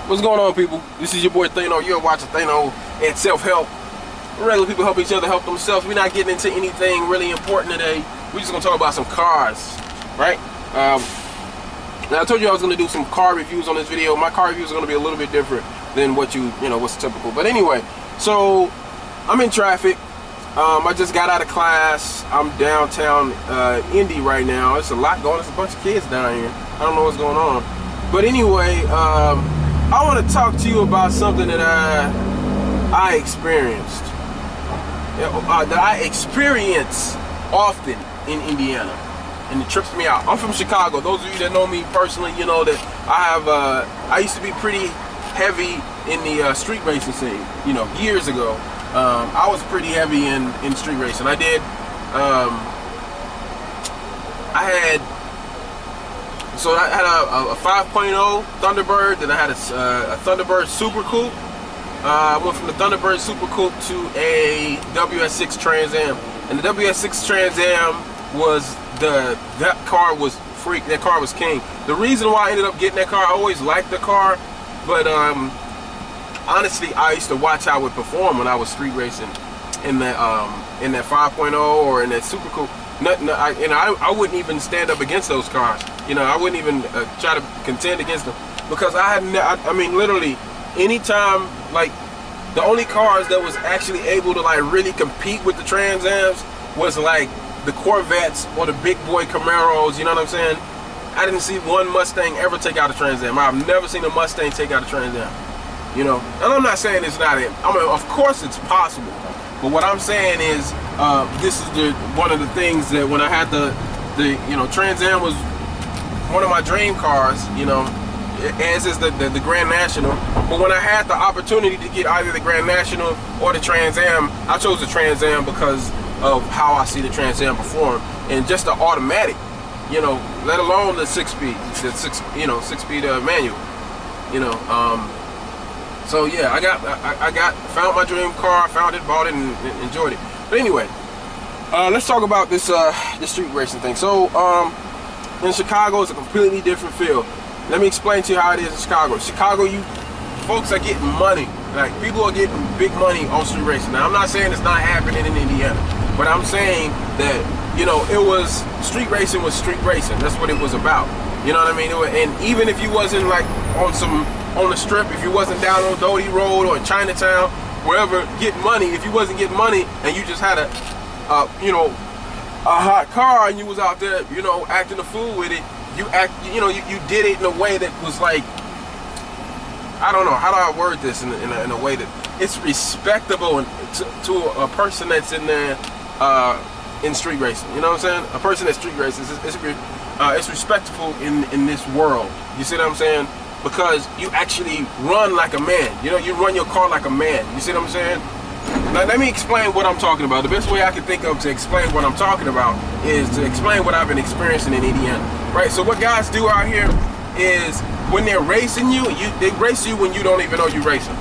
What's going on, people? This is your boy Thano. You're watching Thano at Self-Help. Regular people help each other help themselves. We're not getting into anything really important today. We're just gonna talk about some cars, right? Now I told you I was gonna do some car reviews on this video. My car reviews are gonna be a little bit different than what what's typical. But anyway, so I'm in traffic. I just got out of class. I'm downtown Indy right now. It's a lot going on. There's a bunch of kids down here. I don't know what's going on. But anyway, I want to talk to you about something that I experienced. That I experience often in Indiana, and it trips me out. I'm from Chicago. Those of you that know me personally, you know that I used to be pretty heavy in the street racing scene. Years ago, I was pretty heavy in street racing. I did. I had a 5.0 Thunderbird, then I had a Thunderbird Super Coupe. I went from the Thunderbird Super Coupe to a WS6 Trans Am, and the WS6 Trans Am was that car was freak. That car was king. The reason why I ended up getting that car, I always liked the car, but honestly, I used to watch how it would perform when I was street racing in that 5.0 or in that Super Coupe. I wouldn't even stand up against those cars. I wouldn't even try to contend against them, because I mean, literally, anytime, like, the only cars that was actually able to like really compete with the Trans Ams was like the Corvettes or the big boy Camaros. You know what I'm saying? I didn't see one Mustang ever take out a Trans Am. I've never seen a Mustang take out a Trans Am. And I'm not saying it's not it. I mean, of course it's possible. But what I'm saying is, this is one of the things that when I had the Trans Am was one of my dream cars, as is the Grand National. But when I had the opportunity to get either the Grand National or the Trans Am, I chose the Trans Am because of how I see the Trans Am perform, and just the automatic, let alone the 6-speed, six-speed manual, So yeah, I found my dream car, found it, bought it, and enjoyed it. But anyway, let's talk about this street racing thing. So in Chicago, it's a completely different feel. Let me explain to you how it is in Chicago. Chicago, you folks are getting money. Like, people are getting big money on street racing. Now, I'm not saying it's not happening in Indiana, but I'm saying that street racing was street racing. That's what it was about. You know what I mean? And even if you wasn't like on the strip, if you wasn't down on Doty Road or in Chinatown, wherever, getting money, if you wasn't getting money and you just had a hot car and you was out there, acting a fool with it, you did it in a way that was like, I don't know, how do I word this in a way that it's respectable to a person that's in there in street racing. You know what I'm saying? A person that street races, it's respectful in this world. You see what I'm saying? Because you actually run like a man. You run your car like a man. You see what I'm saying? Now let me explain what I'm talking about. The best way I can think of to explain what I'm talking about is to explain what I've been experiencing in Indiana. Right? So what guys do out here is, when they're racing you, they race you when you don't even know you're racing.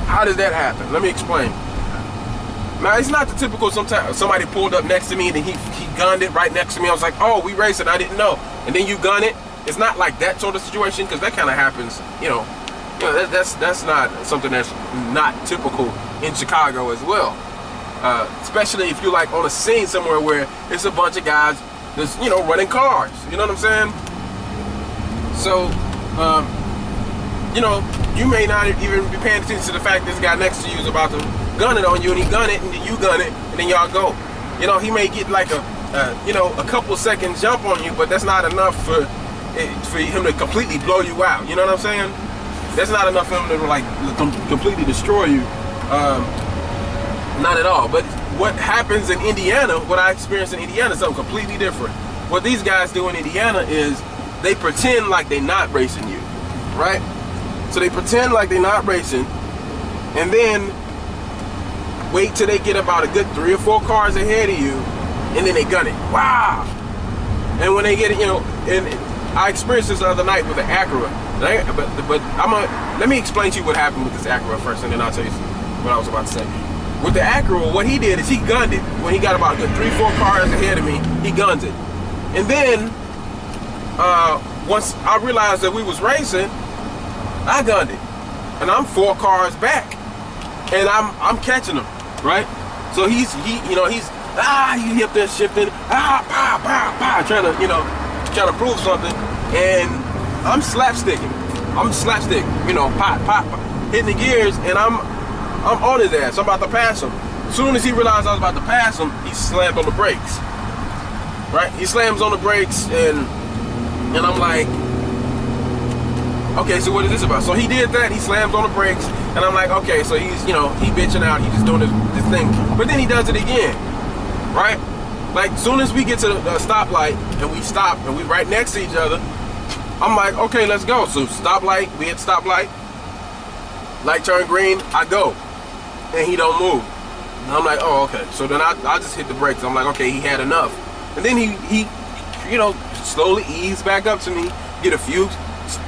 How does that happen? Let me explain. Now, it's not the typical, sometimes somebody pulled up next to me and then he gunned it right next to me. I was like, oh, we racing, I didn't know. And then you gun it. It's not like that sort of situation, because that kind of happens, that's not something that's not typical in Chicago as well. Especially if you're like on a scene somewhere where it's a bunch of guys that's, running cars. You know what I'm saying? So, you may not even be paying attention to the fact this guy next to you is about to gun it on you, and he gun it, and then you gun it, and then y'all go. He may get like a couple seconds jump on you, but that's not enough for him to completely blow you out. You know what I'm saying? That's not enough for him to like completely destroy you. Not at all. But what happens in Indiana, what I experienced in Indiana, is something completely different. What these guys do in Indiana is they pretend like they're not racing you, right? So they pretend like they're not racing, and then wait till they get about a good 3 or 4 cars ahead of you, and then they gun it. Wow! And when they get it, and I experienced this the other night with the Acura. But let me explain to you what happened with this Acura first, and then I'll tell you what I was about to say. With the Acura, what he did is he gunned it. When he got about a good 3 or 4 cars ahead of me, he guns it. And then once I realized that we was racing, I gunned it. and I'm 4 cars back, and I'm catching him, right? So he's up there shifting, trying to prove something, and I'm slapsticking, pop, hitting the gears, and I'm on his ass. I'm about to pass him. As soon as he realized I was about to pass him, he slammed on the brakes. Right? He slams on the brakes, and I'm like, okay, so what is this about? So he did that. He slams on the brakes, and I'm like, okay, so he's, he bitching out. He's just doing this thing. But then he does it again, right? Like, as soon as we get to the stoplight, and we stop, and we right next to each other, I'm like, okay, let's go. So stoplight, we hit stoplight. Light turn green, I go, and he don't move. And I'm like, oh, okay. So then I just hit the brakes. I'm like, okay, he had enough. And then he slowly eased back up to me, get a few.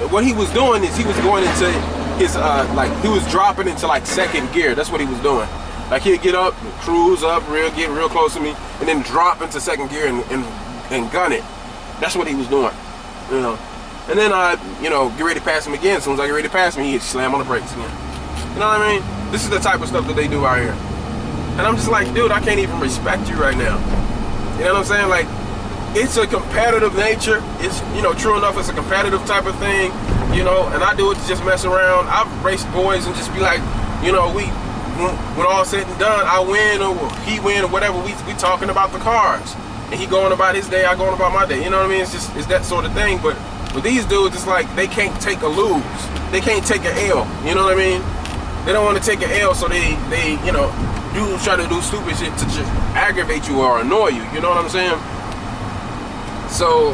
What he was doing is he was going into his, he was dropping into like second gear. That's what he was doing. Like he'd get up, cruise up, get real close to me, and then drop into second gear and gun it. That's what he was doing, And then I, get ready to pass him again. As soon as I get ready to pass him, he'd slam on the brakes again. You know what I mean? This is the type of stuff that they do out here. And I'm just like, dude, I can't even respect you right now. You know what I'm saying? Like, it's a competitive nature. It's, true enough, it's a competitive type of thing, and I do it to just mess around. I've raced boys and just be like, when all said and done, I win or he win or whatever, we talking about the cars. And he going about his day, I going about my day. You know what I mean? It's that sort of thing. But with these dudes, it's like they can't take a lose. They can't take an L. You know what I mean? They don't want to take an L, so they try to do stupid shit to just aggravate you or annoy you. You know what I'm saying? So,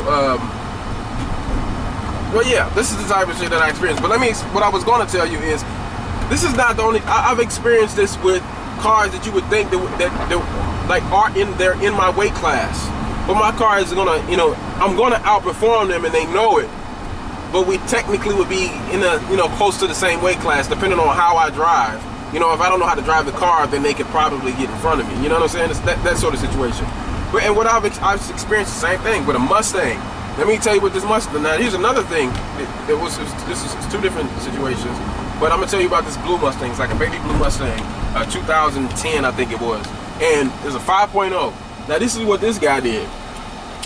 well, yeah, this is the type of shit that I experienced. But what I was going to tell you is, this is not the only. I've experienced this with cars that you would think they're in my weight class, but my car is gonna, I'm gonna outperform them, and they know it. But we technically would be in a, close to the same weight class, depending on how I drive. If I don't know how to drive the car, then they could probably get in front of me. You know what I'm saying? It's that sort of situation. And what I've experienced the same thing with a Mustang. Let me tell you what this Mustang. Now here's another thing. This is 2 different situations. But I'm gonna tell you about this blue Mustang. It's like a baby blue Mustang, 2010 I think it was, and it's a 5.0. Now this is what this guy did.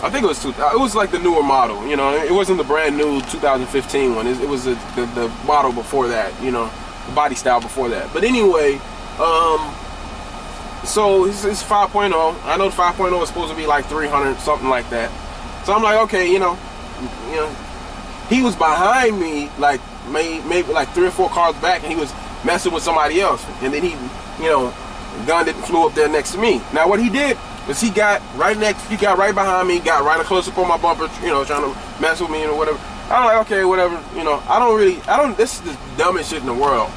I think it was like the newer model. It wasn't the brand new 2015 one. It was the model before that. The body style before that. But anyway, so it's 5.0. I know the 5.0 is supposed to be like 300, something like that. So I'm like, okay, he was behind me, like maybe like 3 or 4 cars back, and he was messing with somebody else. And then he, gunned it and flew up there next to me. Now what he did was he got right behind me, got right close up on my bumper, trying to mess with me or whatever. I'm like, okay, whatever, this is the dumbest shit in the world.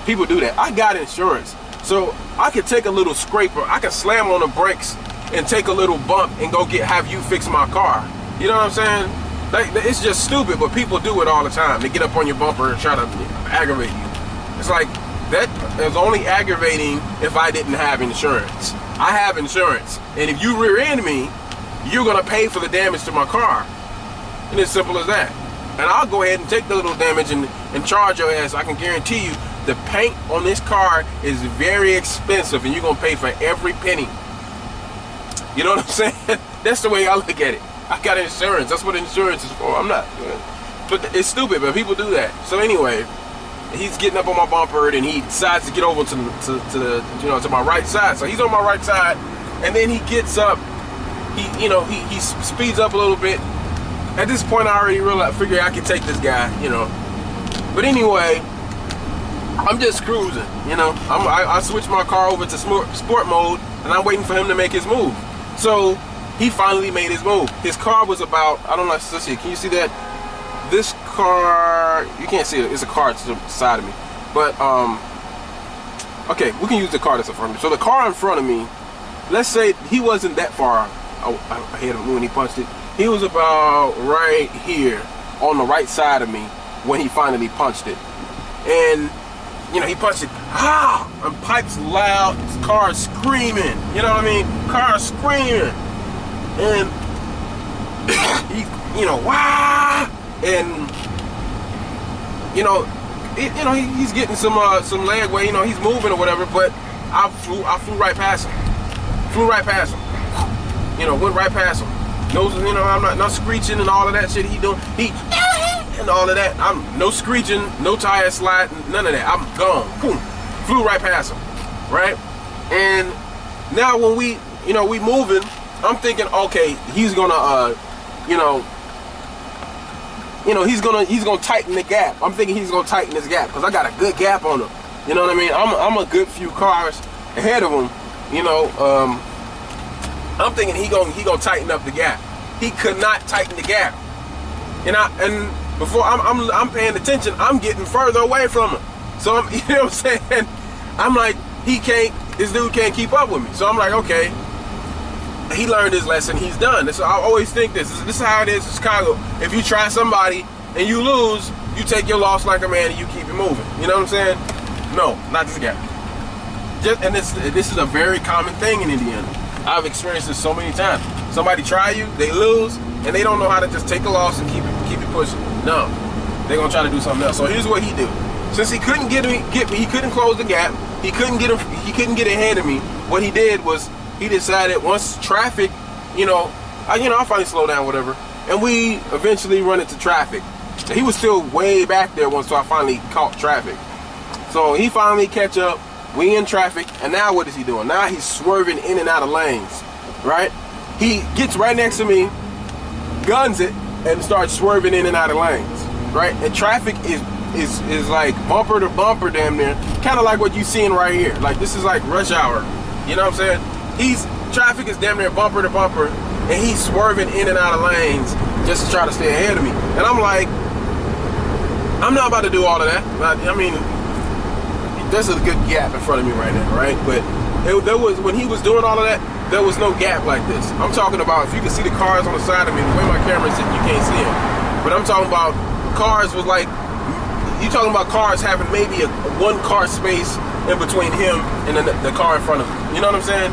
People do that. I got insurance. So I could take a little scraper, I could slam on the brakes and take a little bump and go have you fix my car. You know what I'm saying? It's just stupid, but people do it all the time. They get up on your bumper and try to aggravate you. It's like, that is only aggravating if I didn't have insurance. I have insurance. And if you rear end me, you're gonna pay for the damage to my car. And it's simple as that. And I'll go ahead and take the little damage and charge your ass. I can guarantee you the paint on this car is very expensive, and you're gonna pay for every penny. You know what I'm saying? That's the way I look at it. I got insurance. That's what insurance is for. I'm not. But it's stupid, but people do that. So anyway, he's getting up on my bumper, and he decides to get over to my right side. So he's on my right side, and then he gets up. He speeds up a little bit. At this point, I already figured I could take this guy, But anyway, I'm just cruising, I switched my car over to sport mode, and I'm waiting for him to make his move. So he finally made his move. His car was about, I don't know, let's see, can you see that? This car, you can't see it, it's a car to the side of me. But, okay, we can use the car that's in front of me. So the car in front of me, let's say he wasn't that far ahead of me when he punched it. He was about right here on the right side of me when he finally punched it. And, he punched it, and pipes loud, his car screaming, you know what I mean? Car screaming. And, wah! And, he's getting some leg way, he's moving or whatever, but I flew right past him. Flew right past him. Went right past him. No, I'm not screeching and all of that shit he doing. And all of that. I'm no screeching, no tire sliding, none of that. I'm gone. Boom. Flew right past him. Right? And now when we moving, I'm thinking, okay, he's gonna he's gonna tighten the gap. I'm thinking he's gonna tighten this gap because I got a good gap on him. You know what I mean? I'm a good few cars ahead of him. I'm thinking he gonna tighten up the gap. He could not tighten the gap. And before I'm paying attention, I'm getting further away from him. So I'm, you know what I'm saying? I'm like, this dude can't keep up with me. So I'm like, okay, he learned his lesson, he's done. So I always think this is how it is in Chicago. If you try somebody and you lose, you take your loss like a man and you keep it moving. You know what I'm saying? No, not this guy. And this is a very common thing in Indiana. I've experienced this so many times. Somebody try you, they lose, and they don't know how to just take a loss and keep it pushing. No, they're gonna try to do something else. So here's what he do. Since he couldn't get me, he couldn't close the gap. He couldn't get ahead of me. What he did was he decided once traffic, I finally slow down, whatever, and we eventually run into traffic. And he was still way back there once, so I finally caught traffic. So he finally catch up. We in traffic, and now what is he doing? Now he's swerving in and out of lanes, right? He gets right next to me, guns it, and starts swerving in and out of lanes, right? And traffic is like bumper to bumper damn near, kind of like what you seeing right here. Like this is like rush hour, you know what I'm saying? Traffic is damn near bumper to bumper, and he's swerving in and out of lanes just to try to stay ahead of me. And I'm like, I'm not about to do all of that. I mean, there's a good gap in front of me right now, right? But there was, when he was doing all of that, there was no gap like this. I'm talking about, if you can see the cars on the side of me, the way my camera is sitting, you can't see them. But I'm talking about cars was like, you talking about cars having maybe a one car space in between him and the car in front of him. You know what I'm saying?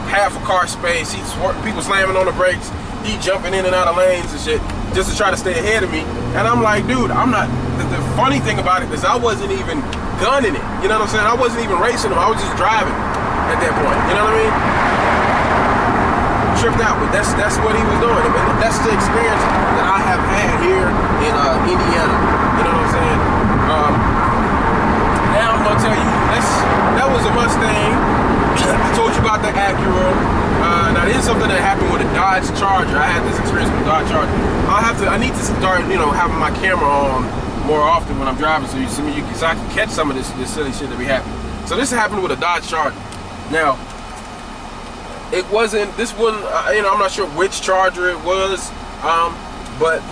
Half a car space. People slamming on the brakes. He jumping in and out of lanes and shit just to try to stay ahead of me. And I'm like, dude, I'm not. The funny thing about it is I wasn't even gunning it. You know what I'm saying? I wasn't even racing him. I was just driving at that point. You know what I mean? Tripped out, but that's what he was doing. And that's the experience that I have had here in Indiana. You know what I'm saying? Now I'm gonna tell you, that was a Mustang. I told you about the Acura. Now this is something that happened with a Dodge Charger. I had this experience with a Dodge Charger. I need to start, having my camera on more often when I'm driving, so I can catch some of this silly shit that be happening. So this happened with a Dodge Charger. Now, it wasn't this one. I'm not sure which Charger it was, but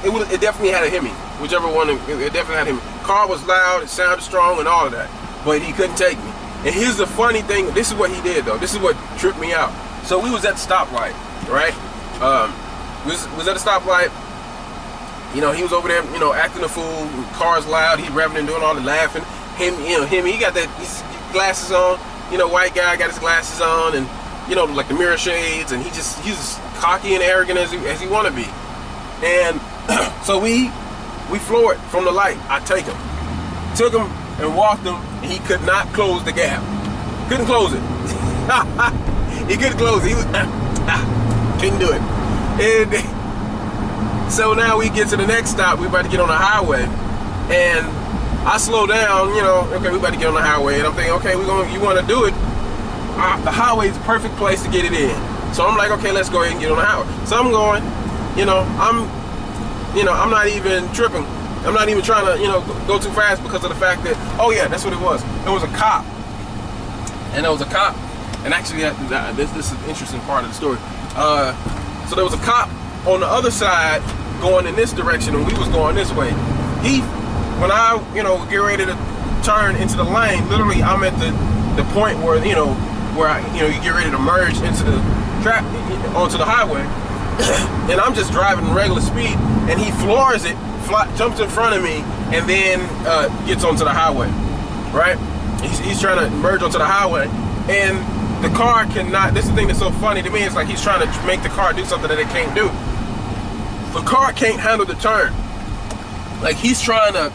it definitely had a Hemi. Whichever one, it definitely had a Hemi. Car was loud, it sounded strong, and all of that. But he couldn't take me. And here's the funny thing. This is what he did, though. This is what tripped me out. So we was at the stoplight, right? Was at a stoplight. He was over there, acting a fool. Car's loud. He revving and doing all the laughing. He got these glasses on. White guy got his glasses on, and like the mirror shades, and he's cocky and arrogant as he want to be. And so we floor it from the light. I took him and walked him, and he could not close the gap. Couldn't close it. He couldn't close it. He was couldn't do it. And so now we get to the next stop. We about to get on the highway, and I slow down. Okay, we about to get on the highway, and I'm thinking, okay, you want to do it? The highway is the perfect place to get it in. So I'm like, okay, let's go ahead and get on the highway. So I'm going. I'm not even tripping. I'm not even trying to, go too fast because of the fact that, oh yeah, that's what it was. There was a cop. And actually, this is an interesting part of the story. So there was a cop on the other side going in this direction, and we was going this way. When I, get ready to turn into the lane, literally I'm at the point where, you get ready to merge into the onto the highway. And I'm just driving regular speed, and he floors it, jumps in front of me, and then gets onto the highway, right? He's trying to merge onto the highway, and the car cannot. This is the thing that's so funny to me. It's like he's trying to make the car do something that it can't do. The car can't handle the turn. Like he's trying to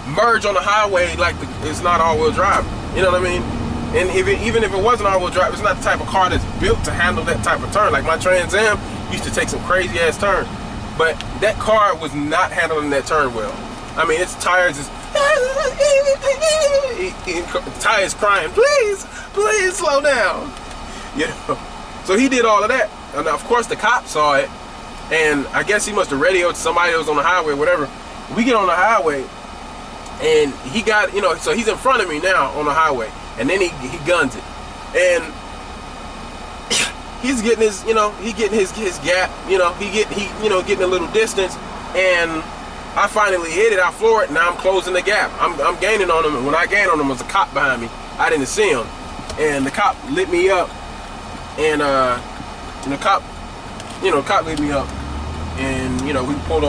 merge on the highway like it's not all-wheel drive. You know what I mean? And even if it wasn't all-wheel drive, it's not the type of car that's built to handle that type of turn. Like my Trans Am used to take some crazy ass turns, but that car was not handling that turn well. I mean, its tires is tires crying, please slow down. You know. So he did all of that, and of course the cop saw it, and I guess he must have radioed to somebody that was on the highway, whatever. We get on the highway, and he got, you know, so he's in front of me now on the highway, and then he guns it, and he's getting his, you know, he getting his gap, you know, getting a little distance, and I finally hit it, I floor it, now I'm closing the gap. I'm gaining on him, and when I gained on him, was a cop behind me. I didn't see him, and the cop lit me up, and the cop lit me up, and you know, he pulled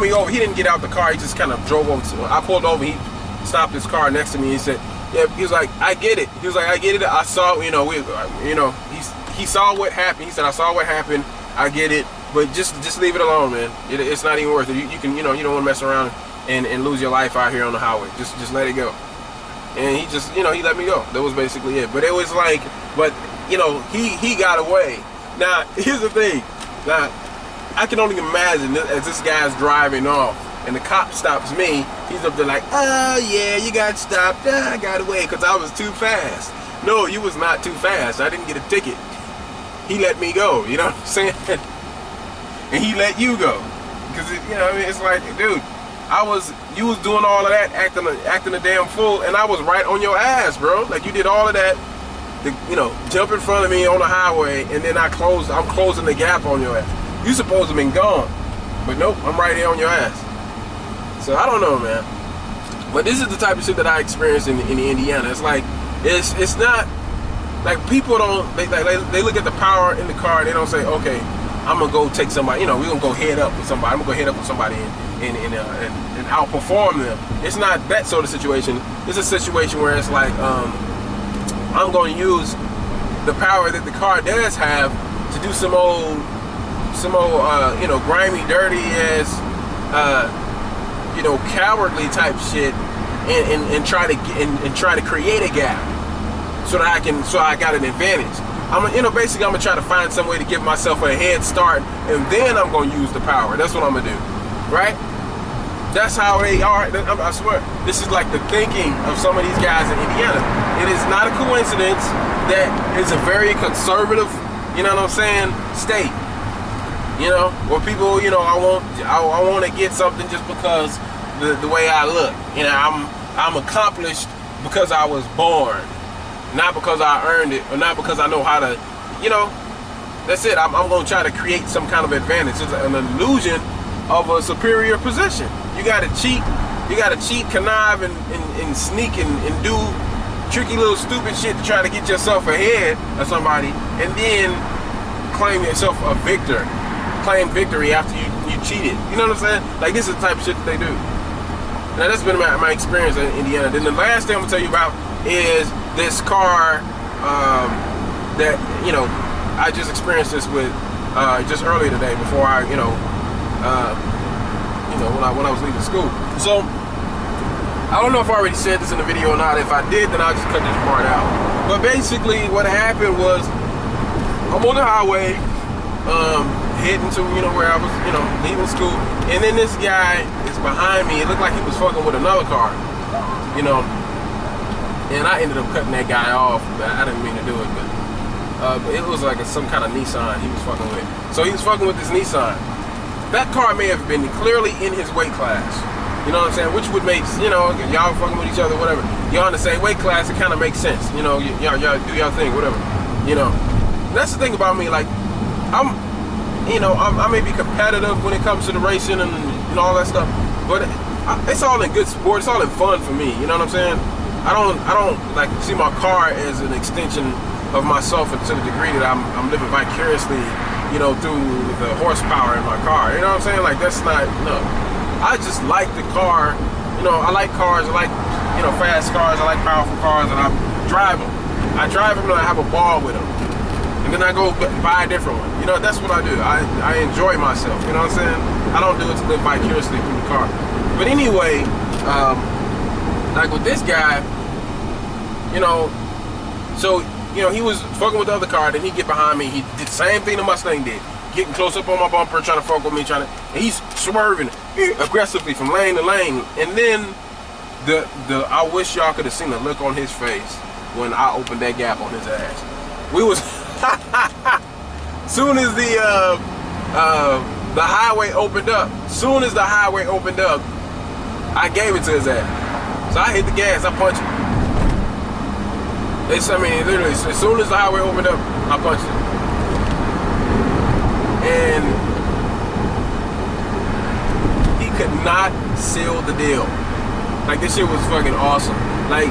me over. He didn't get out the car, he just kind of drove over to me. I pulled over, he stopped his car next to me, and he said, yeah, he was like, I get it. He was like, I get it. I saw, you know, he saw what happened. He said, I saw what happened. I get it, but just leave it alone, man. It's not even worth it. You can, you know, you don't want to mess around and lose your life out here on the highway. Just let it go. And he just, you know, he let me go. That was basically it. But it was like, but you know, he got away. Now here's the thing. Now I can only imagine as this guy's driving off, and the cop stops me. He's up there like, oh yeah, you got stopped. I got away because I was too fast. No, you was not too fast. I didn't get a ticket. He let me go. You know what I'm saying? And he let you go because you know, I mean, it's like, dude, you was doing all of that, acting a damn fool, and I was right on your ass, bro. Like you did all of that, you know, jump in front of me on the highway, and then I'm closing the gap on your ass. You supposed to have been gone, but nope, I'm right here on your ass. So I don't know, man. But this is the type of shit that I experienced in Indiana. It's like, it's not like people don't, they look at the power in the car. They don't say, okay, I'm gonna go take somebody. You know, we're gonna go head up with somebody. I'm gonna go head up with somebody and outperform them. It's not that sort of situation. It's a situation where it's like, I'm gonna use the power that the car does have to do some old you know, grimy, dirty ass, you know, cowardly type shit, and try to create a gap so that I got an advantage. You know, basically I'm gonna try to find some way to give myself a head start, and then I'm gonna use the power. That's what I'm gonna do, right? That's how they are. I swear, this is like the thinking of some of these guys in Indiana. It is not a coincidence that it's a very conservative, you know what I'm saying, state. You know, where people, you know, I want to get something just because the way I look. You know, I'm accomplished because I was born, not because I earned it, or not because I know how to, you know. That's it. I'm going to try to create some kind of advantage. It's an illusion of a superior position. You gotta cheat, connive, and sneak and do tricky little stupid shit to try to get yourself ahead of somebody, and then claim yourself a victor. Claim victory after you cheated. You know what I'm saying? Like, this is the type of shit that they do. Now that's been my experience in Indiana. Then the last thing I'm gonna tell you about is this car that, you know, I just experienced this with just earlier today before I, you know, when I was leaving school. So I don't know if I already said this in the video or not. If I did, then I'll just cut this part out. But basically what happened was, I'm on the highway, heading to, you know, where I was, you know, leaving school, and then this guy is behind me. It looked like he was fucking with another car, you know, and I ended up cutting that guy off. But I didn't mean to do it, but it was like some kind of Nissan he was fucking with. So he was fucking with this Nissan. That car may have been clearly in his weight class. You know what I'm saying? Which would make, you know, y'all fucking with each other, whatever. Y'all in the same weight class, it kind of makes sense. You know, y'all do y'all thing, whatever. You know, that's the thing about me. Like, I may be competitive when it comes to the racing and all that stuff, but it's all in good sport. It's all in fun for me. You know what I'm saying? I don't like see my car as an extension of myself to the degree that I'm living vicariously, you know, through the horsepower in my car. You know what I'm saying? Like, that's not, no. I just like the car. You know, I like cars. I like, you know, fast cars. I like powerful cars, and I drive them. I drive them and I have a ball with them. And then I go buy a different one. You know, that's what I do. I enjoy myself. You know what I'm saying? I don't do it to live vicariously through the car. But anyway, like with this guy, you know, so, you know, he was fucking with the other car, then he get behind me, he did the same thing the Mustang did. Getting close up on my bumper, trying to fuck with me, and he's swerving aggressively from lane to lane. And then I wish y'all could have seen the look on his face when I opened that gap on his ass. We was soon as the highway opened up, I gave it to his ass. So I hit the gas, I punched him. I mean, literally, as soon as the highway opened up, I punched him. And he could not seal the deal. Like, this shit was fucking awesome. Like,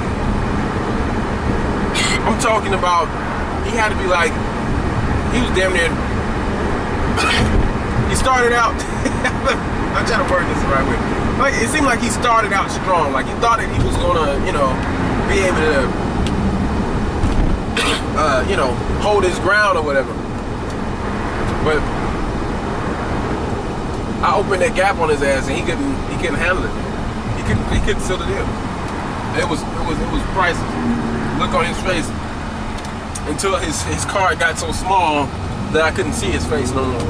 I'm talking about, he had to be like, he was damn near, he started out, I'm trying to word this the right way. Like, it seemed like he started out strong. Like, he thought that he was gonna, you know, be able to, you know, hold his ground or whatever. But I opened that gap on his ass and he couldn't handle it. He couldn't seal the deal. It was priceless. Look on his face until his car got so small that I couldn't see his face no more.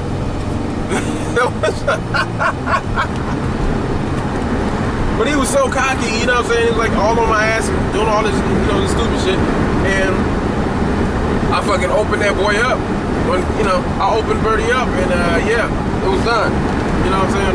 But he was so cocky, you know what I'm saying? He was like all on my ass and doing all this, you know, this stupid shit. And I fucking opened that boy up. When, you know, I opened Birdie up and yeah, it was done. You know what I'm saying?